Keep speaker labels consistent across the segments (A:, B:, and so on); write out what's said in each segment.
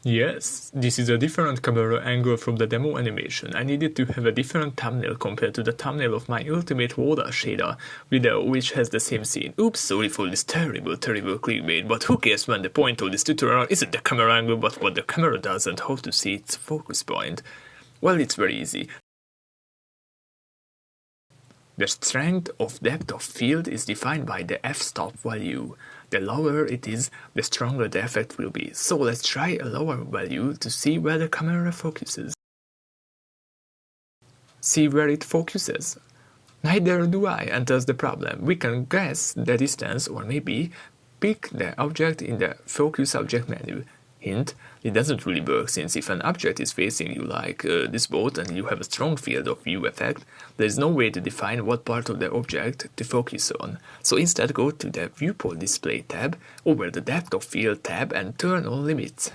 A: Yes, this is a different camera angle from the demo animation. I needed to have a different thumbnail compared to the thumbnail of my Ultimate Water Shader video, which has the same scene. Oops, sorry for this terrible clickbait, but who cares when the point of this tutorial isn't the camera angle but what the camera does and how to see its focus point. Well, it's very easy. The strength of depth of field is defined by the f-stop value. The lower it is, the stronger the effect will be. So let's try a lower value to see where the camera focuses. See where it focuses? Neither do I, and that's the problem. We can guess the distance or maybe pick the object in the focus object menu. Hint, it doesn't really work, since if an object is facing you like this boat and you have a strong field of view effect, there is no way to define what part of the object to focus on. So instead go to the viewport display tab over the depth of field tab and turn on limits.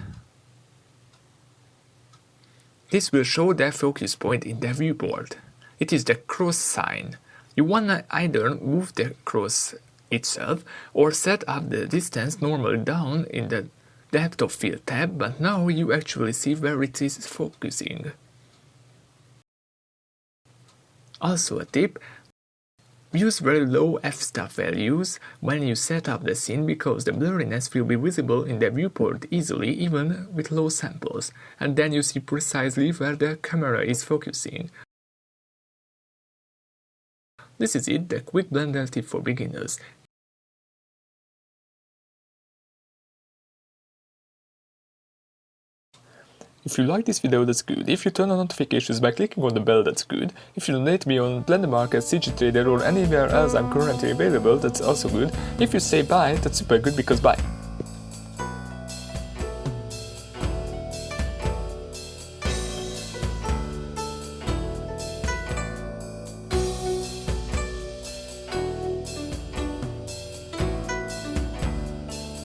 A: This will show the focus point in the viewport. It is the cross sign. You wanna either move the cross itself or set up the distance normally down in the depth of field tab, but now you actually see where it is focusing. Also a tip, use very low f-stop values when you set up the scene because the blurriness will be visible in the viewport easily even with low samples, and then you see precisely where the camera is focusing. This is it, the quick blender tip for beginners. If you like this video, that's good. If you turn on notifications by clicking on the bell, that's good. If you donate me on Blender Market, CG Trader or anywhere else I'm currently available, that's also good. If you say bye, that's super good because bye.